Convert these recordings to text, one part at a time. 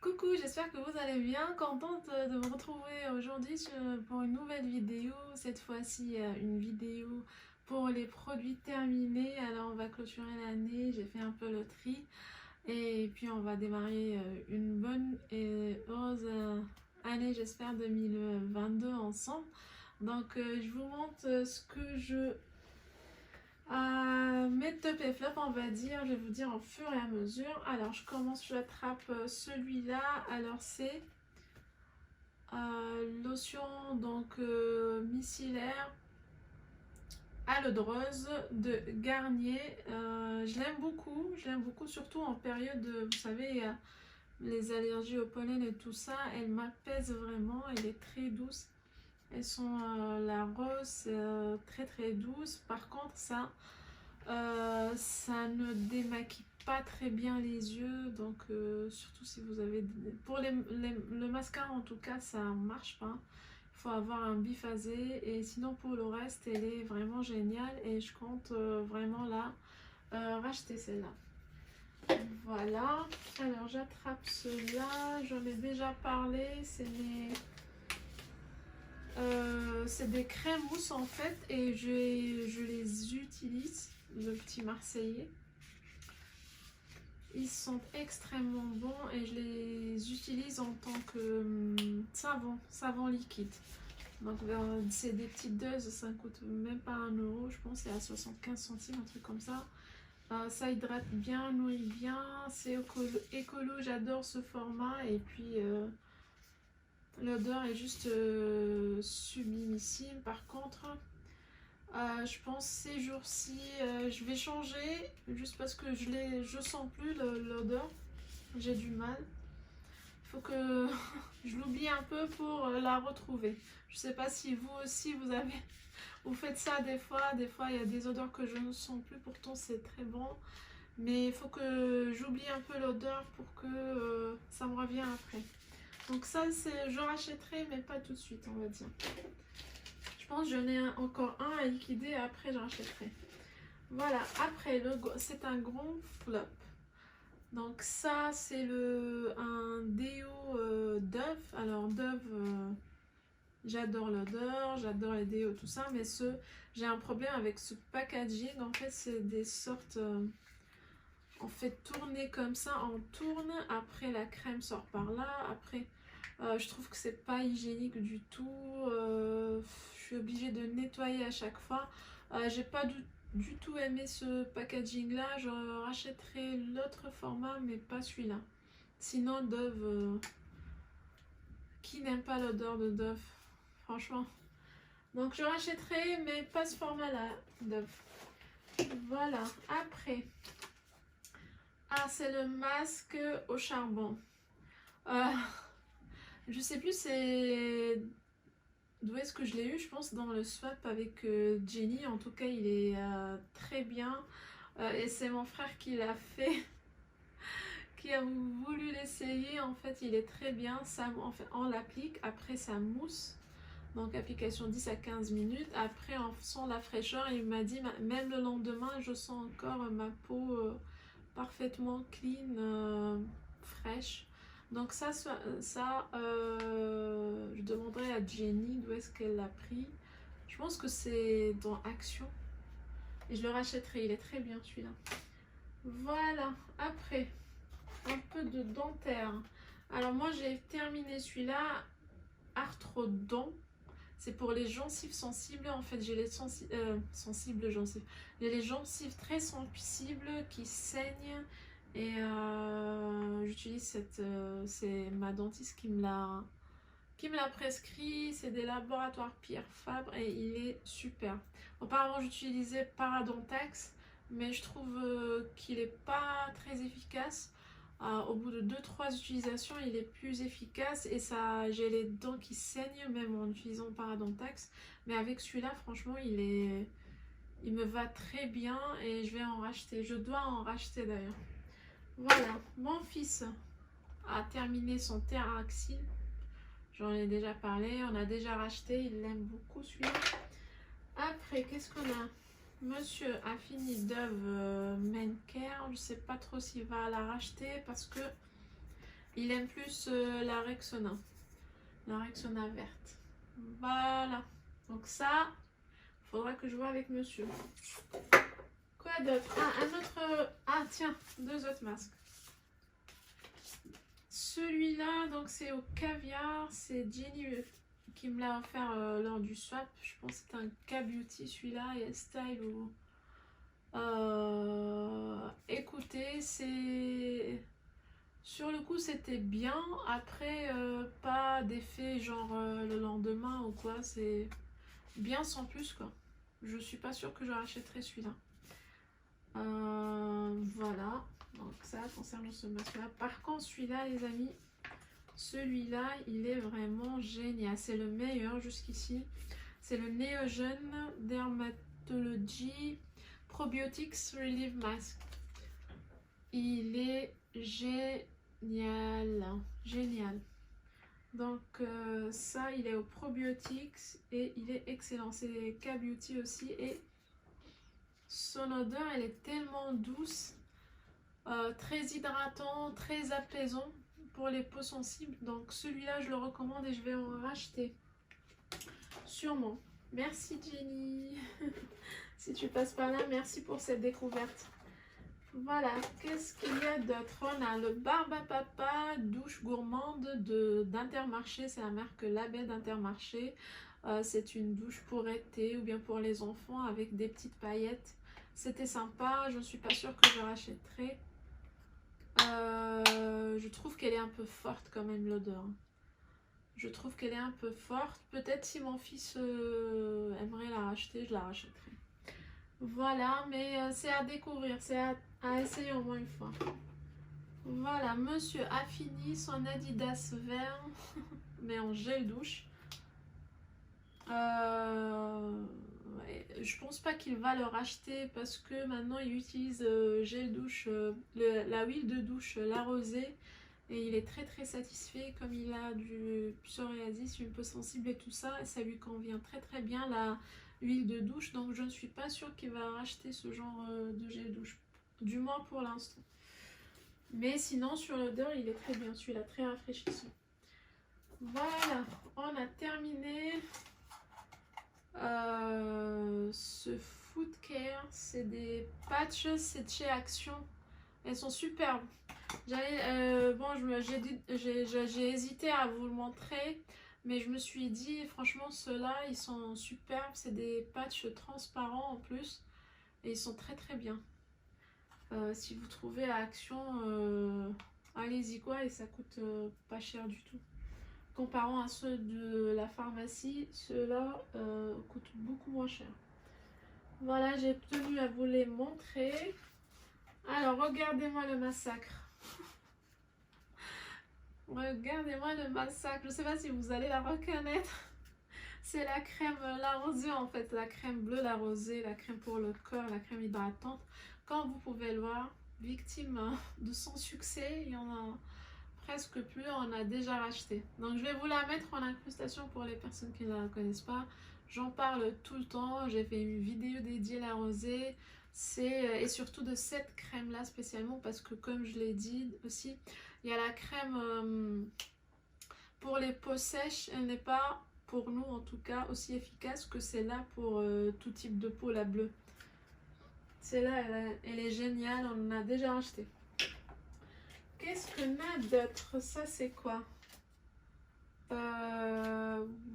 Coucou, j'espère que vous allez bien. Contente de me retrouver aujourd'hui pour une nouvelle vidéo. Cette fois-ci, une vidéo pour les produits terminés. Alors, on va clôturer l'année. J'ai fait un peu le tri. Et puis, on va démarrer une bonne et heureuse année, j'espère, 2022 ensemble. Donc, je vous montre ce que je mes top et flop, on va dire, je vais vous dire au fur et à mesure. Alors, je commence, je attrape celui-là. Alors, c'est lotion donc micellaire à l'eau de rose de Garnier. Je l'aime beaucoup, surtout en période, vous savez, les allergies au pollen et tout ça. Elle m'apaise vraiment, elle est très douce. Elles sont la rose, très très douce. Par contre, ça ne démaquille pas très bien les yeux, donc surtout si vous avez pour le mascara en tout cas ça marche pas, il faut avoir un biphasé, et sinon pour le reste elle est vraiment géniale et je compte vraiment la racheter celle-là. Voilà, alors j'attrape cela, j'en ai déjà parlé, c'est des crèmes mousse en fait, et je les utilise, le petit Marseillais. Ils sont extrêmement bons et je les utilise en tant que savon liquide. Donc c'est des petites doses, ça ne coûte même pas 1 euro, je pense c'est à 75 centimes, un truc comme ça. Ça hydrate bien, nourrit bien, c'est écolo, j'adore ce format, et puis l'odeur est juste sublimissime. Par contre, je pense ces jours-ci, je vais changer, juste parce que je sens plus l'odeur, j'ai du mal. Il faut que je l'oublie un peu pour la retrouver. Je sais pas si vous aussi vous faites ça des fois il y a des odeurs que je ne sens plus, pourtant c'est très bon. Mais il faut que j'oublie un peu l'odeur pour que ça me revienne après. Donc ça, je rachèterai, mais pas tout de suite, on va dire. Je pense que j'en ai encore un à liquider, après je rachèterai. Voilà, après, c'est un gros flop. Donc ça, c'est un déo Dove. Alors Dove, j'adore l'odeur, j'adore les déos, tout ça, mais j'ai un problème avec ce packaging. En fait, c'est des sortes... on fait tourner comme ça, on tourne, après la crème sort par là, après... je trouve que c'est pas hygiénique du tout. Je suis obligée de nettoyer à chaque fois. J'ai pas du tout aimé ce packaging là. Je rachèterai l'autre format, mais pas celui-là. Sinon, Dove, qui n'aime pas l'odeur de Dove, franchement. Donc je rachèterai, mais pas ce format là, Dove. Voilà, après. Ah, c'est le masque au charbon. Je sais plus c'est d'où est-ce que je l'ai eu, je pense dans le swap avec Jenny. En tout cas, il est très bien. Et c'est mon frère qui l'a fait, qui a voulu l'essayer. En fait, il est très bien. Ça, en fait, on l'applique, après ça mousse. Donc, application 10 à 15 minutes. Après, on sent la fraîcheur. Il m'a dit, même le lendemain, je sens encore ma peau parfaitement clean, fraîche. Donc je demanderai à Jenny d'où est-ce qu'elle l'a pris. Je pense que c'est dans Action. Et je le rachèterai, il est très bien celui-là. Voilà, après, un peu de dentaire. Alors moi j'ai terminé celui-là, Arthrodon. C'est pour les gencives sensibles. En fait, j'ai les sensibles gencives. J'ai les gencives très sensibles qui saignent. Et j'utilise c'est ma dentiste qui me l'a prescrit. C'est des laboratoires Pierre Fabre et il est super. Auparavant, j'utilisais Parodontax, mais je trouve qu'il n'est pas très efficace. Au bout de 2-3 utilisations, il est plus efficace, et ça, j'ai les dents qui saignent même en utilisant Parodontax. Mais avec celui-là, franchement, il me va très bien et je vais en racheter. Je dois en racheter d'ailleurs. Voilà, mon fils a terminé son Theraxil. J'en ai déjà parlé, on a déjà racheté, il l'aime beaucoup celui-là. Après, qu'est-ce qu'on a? Monsieur a fini Dove Men Care. Je sais pas trop s'il va la racheter parce que Il aime plus la Rexona. La Rexona verte. Voilà. Donc ça, faudra que je vois avec monsieur. Quoi d'autre? Ah, un autre... Ah tiens, 2 autres masques. Celui-là, donc c'est au caviar. C'est Jenny qui me l'a offert lors du swap. Je pense que c'est un K-Beauty celui-là. Et style ou... écoutez, c'est... Sur le coup, c'était bien. Après, pas d'effet genre le lendemain ou quoi. C'est bien sans plus, quoi. Je suis pas sûre que je rachèterai celui-là. Voilà. Donc ça concernant ce masque-là. Par contre, celui-là, les amis, celui-là, il est vraiment génial. C'est le meilleur jusqu'ici. C'est le Neogen Dermatology Probiotics Relief Mask. Il est génial. Génial. Donc ça, il est au Probiotics et il est excellent. C'est K-Beauty aussi. Et son odeur, elle est tellement douce. Très hydratant, très apaisant pour les peaux sensibles. Donc celui-là, je le recommande et je vais en racheter. Sûrement. Merci Jenny. Si tu passes par là, merci pour cette découverte. Voilà, qu'est-ce qu'il y a d'autre? On a le Barbe à Papa douche gourmande d'Intermarché. C'est la marque Label d'Intermarché. C'est une douche pour été ou bien pour les enfants avec des petites paillettes. C'était sympa, je ne suis pas sûre que je rachèterai. Je trouve qu'elle est un peu forte quand même, l'odeur. Je trouve qu'elle est un peu forte. Peut-être si mon fils aimerait la racheter, je la rachèterai. Voilà, mais c'est à découvrir, c'est à essayer au moins une fois. Voilà, monsieur a fini son Adidas vert, mais en gel douche. Ouais, je pense pas qu'il va le racheter parce que maintenant il utilise gel douche, la huile de douche, la rosée. Et il est très très satisfait comme il a du psoriasis, une peau sensible et tout ça. Et ça lui convient très très bien la huile de douche. Donc je ne suis pas sûre qu'il va racheter ce genre de gel douche. Du moins pour l'instant. Mais sinon sur l'odeur il est très bien. Celui-là très rafraîchissant. Voilà, on a terminé ce Food Care. C'est des patchs, c'est de chez Action. Elles sont superbes. Bon, j'ai hésité à vous le montrer, mais je me suis dit, franchement, ceux-là, ils sont superbes. C'est des patchs transparents en plus, et ils sont très très bien. Si vous trouvez à Action, allez-y quoi, et ça coûte pas cher du tout. Comparant à ceux de la pharmacie, ceux-là coûtent beaucoup moins cher. Voilà, j'ai tenu à vous les montrer. Alors, regardez-moi le massacre. Regardez-moi le massacre. Je ne sais pas si vous allez la reconnaître. C'est la crème, la rosée en fait. La crème bleue, la rosée, la crème pour le corps, la crème hydratante. Comme vous pouvez le voir, victime de son succès, il y en a presque plus. On a déjà racheté. Donc je vais vous la mettre en incrustation pour les personnes qui ne la connaissent pas. J'en parle tout le temps. J'ai fait une vidéo dédiée à la rosée. Et surtout de cette crème là spécialement parce que comme je l'ai dit aussi, il y a la crème pour les peaux sèches, elle n'est pas pour nous en tout cas aussi efficace que celle-là pour tout type de peau, la bleue. Celle-là elle est géniale, on en a déjà acheté. Qu'est-ce qu'on a d'autre? Ça c'est quoi?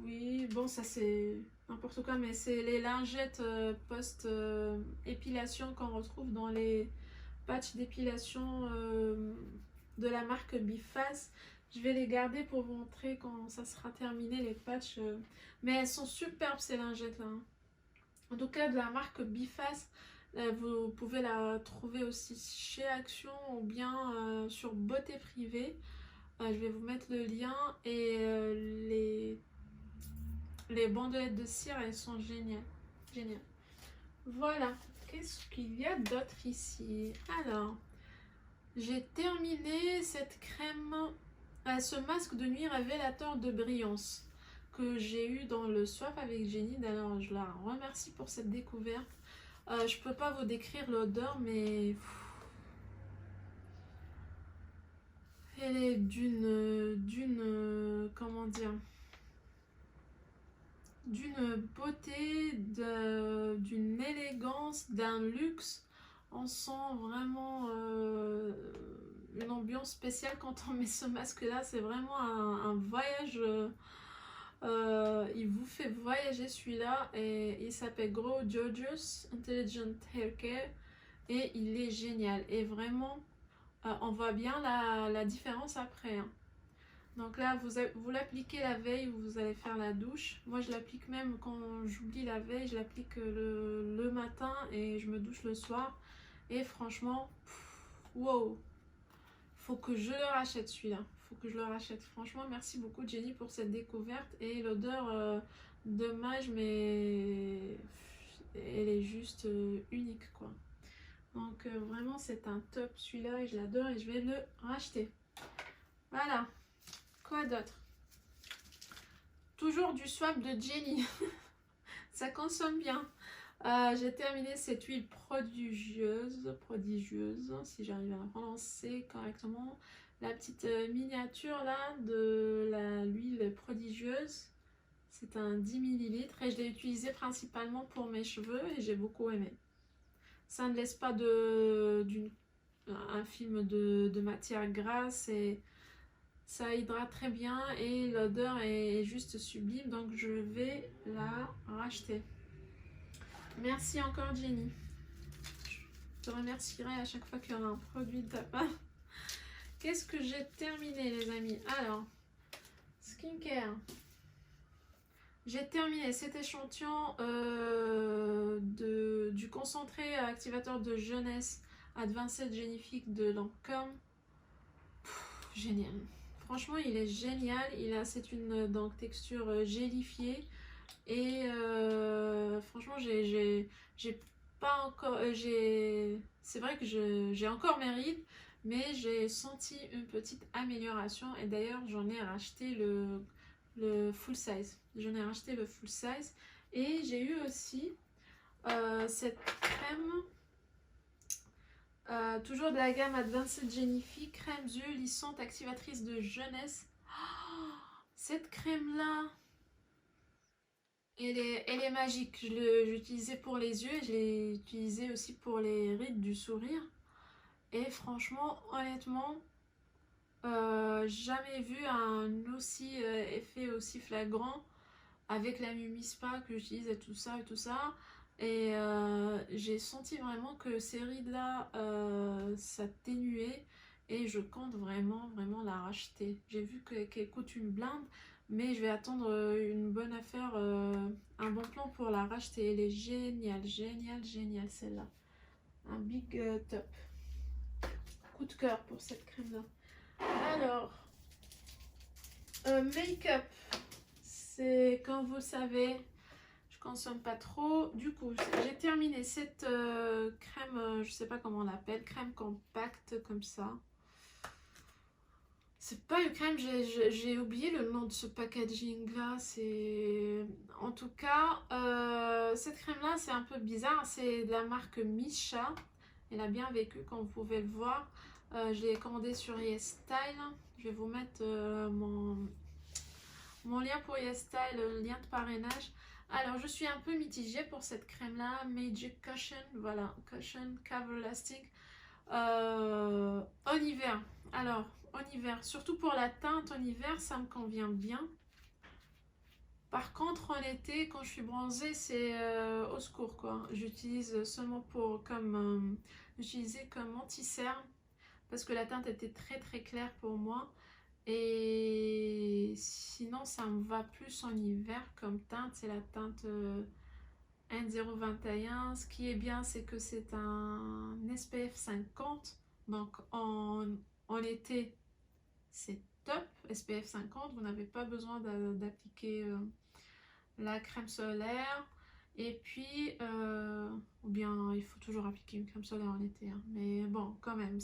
Oui, bon ça c'est n'importe quoi, mais c'est les lingettes post-épilation qu'on retrouve dans les patchs d'épilation de la marque Biface. Je vais les garder pour vous montrer quand ça sera terminé les patchs. Mais elles sont superbes ces lingettes là. En tout cas de la marque Biface. Vous pouvez la trouver aussi chez Action ou bien sur Beauté Privée. Je vais vous mettre le lien et les bandelettes de cire, elles sont géniales. Génial. Voilà. Qu'est-ce qu'il y a d'autre ici? Alors, j'ai terminé cette crème, ce masque de nuit révélateur de brillance que j'ai eu dans le swap avec Jenny. D'ailleurs, je la remercie pour cette découverte. Je peux pas vous décrire l'odeur, mais elle est comment dire, d'une beauté, d'une élégance, d'un luxe. On sent vraiment une ambiance spéciale quand on met ce masque là. C'est vraiment un voyage. Il vous fait voyager celui-là, et il s'appelle Grow Gorgeous Intelligent Hair Care et il est génial. Et vraiment, on voit bien la différence après, hein. Donc là, vous l'appliquez la veille où vous allez faire la douche. Moi, je l'applique même quand j'oublie la veille, je l'applique le matin et je me douche le soir. Et franchement, wow, faut que je le rachète celui-là. Faut que je le rachète. Franchement, merci beaucoup Jenny pour cette découverte. Et l'odeur de mage, mais elle est juste unique, quoi. Donc vraiment, c'est un top celui-là et je l'adore et je vais le racheter. Voilà. Quoi d'autre? Toujours du swap de Jenny. Ça consomme bien. J'ai terminé cette huile prodigieuse, si j'arrive à la prononcer correctement. La petite miniature là de l'huile prodigieuse. C'est un 10 ml et je l'ai utilisé principalement pour mes cheveux et j'ai beaucoup aimé. Ça ne laisse pas un film de matière grasse et ça hydrate très bien et l'odeur est juste sublime, donc je vais la racheter. Merci encore Jenny. Je te remercierai à chaque fois qu'il y aura un produit de ta part. Qu'est-ce que j'ai terminé les amis? Alors, skincare. J'ai terminé cet échantillon du concentré activateur de jeunesse Advanced Genifique de Lancôme. Génial. Franchement, il est génial. C'est une donc, texture gélifiée. Et franchement, j'ai pas encore. C'est vrai que j'ai encore mes rides, mais j'ai senti une petite amélioration. Et d'ailleurs, j'en ai racheté le full size. J'en ai racheté le full size. Et j'ai eu aussi cette crème. Toujours de la gamme Advanced Genifique, crème yeux lissante activatrice de jeunesse. Oh, cette crème là, elle est magique. Je l'ai utilisée pour les yeux, je l'ai utilisée aussi pour les rides du sourire. Et franchement, honnêtement, jamais vu un effet aussi flagrant avec la Mumi Spa que j'utilise et tout ça. Et j'ai senti vraiment que ces rides là s'atténuaient et je compte vraiment la racheter. J'ai vu qu'elle coûte une blinde, mais je vais attendre une bonne affaire, un bon plan pour la racheter. Elle est géniale celle-là. Un big top. Coup de cœur pour cette crème là. Alors, make-up, c'est comme vous le savez, je consomme pas trop. Du coup, j'ai terminé cette crème, je sais pas comment on l'appelle, crème compacte comme ça. C'est pas une crème, j'ai oublié le nom de ce packaging là. C'est en tout cas cette crème là, c'est un peu bizarre. C'est de la marque Misha. Elle a bien vécu, comme vous pouvez le voir. Je l'ai commandé sur YesStyle. Je vais vous mettre mon lien pour YesStyle, le lien de parrainage. Alors, je suis un peu mitigée pour cette crème-là. Magic Cushion, voilà, Cushion Cover Lasting. En hiver, alors, en hiver, surtout pour la teinte, en hiver, ça me convient bien. Par contre, en été, quand je suis bronzée, c'est au secours, quoi. J'utilise seulement j'utilisais comme anti-cerne parce que la teinte était très claire pour moi. Et sinon, ça me va plus en hiver comme teinte. C'est la teinte N021. Ce qui est bien, c'est que c'est un SPF 50. Donc, en été, c'est top. SPF 50, vous n'avez pas besoin d'appliquer la crème solaire. Et puis, ou bien, il faut toujours appliquer une crème solaire en été. Hein. Mais bon, quand même,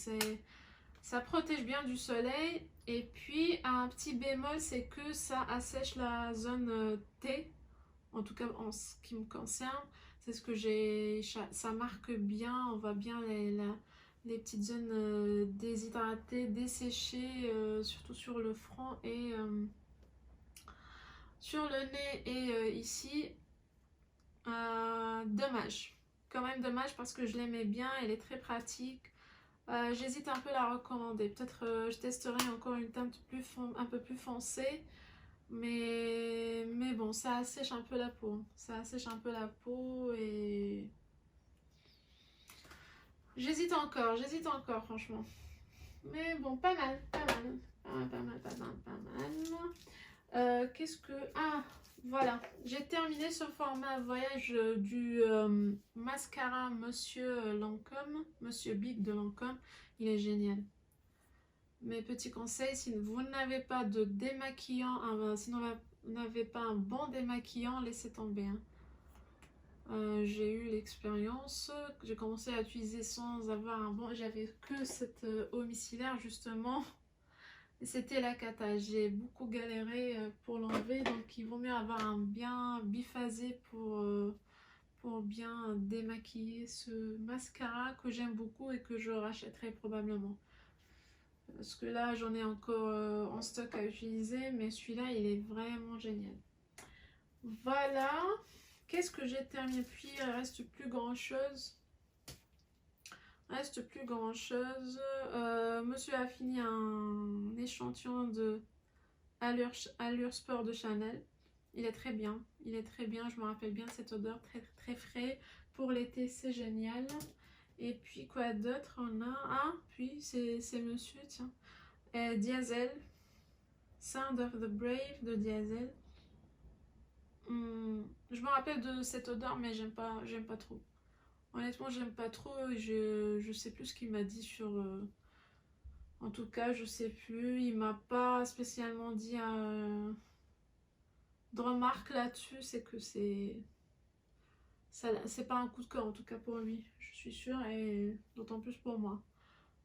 ça protège bien du soleil. Et puis un petit bémol, c'est que ça assèche la zone T. En tout cas en ce qui me concerne, c'est ce que j'ai. Ça marque bien, on voit bien les petites zones déshydratées, desséchées, surtout sur le front et sur le nez et ici. Dommage. Quand même dommage parce que je l'aimais bien, elle est très pratique. J'hésite un peu à la recommander. Peut-être je testerai encore une teinte un peu plus foncée. Mais bon, ça assèche un peu la peau. Ça assèche un peu la peau et... j'hésite encore, franchement. Mais bon, pas mal, pas mal. Pas mal, pas mal, pas mal. Qu'est-ce que... Ah, voilà. J'ai terminé ce format voyage du mascara Monsieur Lancôme, Monsieur Big de Lancôme. Il est génial. Mes petits conseils, si vous n'avez pas de démaquillant, si vous n'avez pas un bon démaquillant, laissez tomber. Hein. J'ai eu l'expérience, j'ai commencé à utiliser sans avoir un bon... J'avais que cette eau micellaire justement. Et c'était la cata. J'ai beaucoup galéré pour l'enlever. Donc il vaut mieux avoir un bien biphasé pour bien démaquiller ce mascara que j'aime beaucoup et que je rachèterai probablement. Parce que là j'en ai encore en stock à utiliser. Mais celui-là il est vraiment génial. Voilà. Qu'est-ce que j'ai terminé? Puis il reste plus grand chose. Monsieur a fini un échantillon de Allure Sport de Chanel. Il est très bien. Je me rappelle bien de cette odeur, très très frais. Pour l'été, c'est génial. Et puis quoi d'autre on a? Ah, puis c'est monsieur, tiens. Diesel. Sound of the Brave de Diesel. Je me rappelle de cette odeur, mais j'aime pas trop. Honnêtement, j'aime pas trop. Je sais plus ce qu'il m'a dit sur... En tout cas, je sais plus. Il m'a pas spécialement dit de remarque là-dessus. C'est que c'est pas un coup de cœur, en tout cas pour lui. Je suis sûre, et d'autant plus pour moi.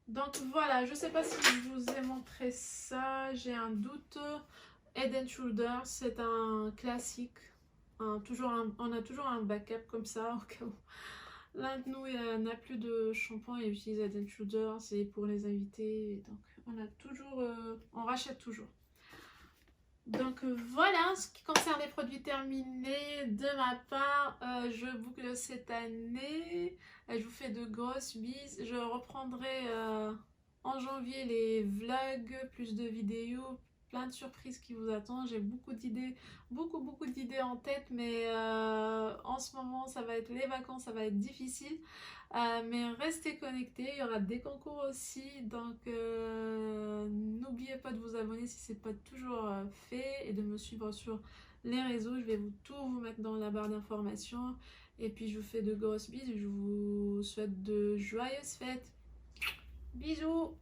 Donc voilà, je sais pas si je vous ai montré ça. J'ai un doute. Head & Shoulders, c'est un classique. On a toujours un backup comme ça au cas où l'un de nous n'a plus de shampoing et utilise Head & Shoulders, c'est pour les invités. Donc on rachète toujours. Donc voilà, ce qui concerne les produits terminés de ma part, je boucle cette année. Je vous fais de grosses bises. Je reprendrai en janvier les vlogs, plus de vidéos, plein de surprises qui vous attendent. J'ai beaucoup d'idées, beaucoup d'idées en tête, mais en ce moment ça va être les vacances, ça va être difficile. Mais restez connectés, il y aura des concours aussi, donc n'oubliez pas de vous abonner si ce n'est pas toujours fait et de me suivre sur les réseaux. Je vais tout vous mettre dans la barre d'informations, et puis je vous fais de grosses bises, je vous souhaite de joyeuses fêtes. Bisous.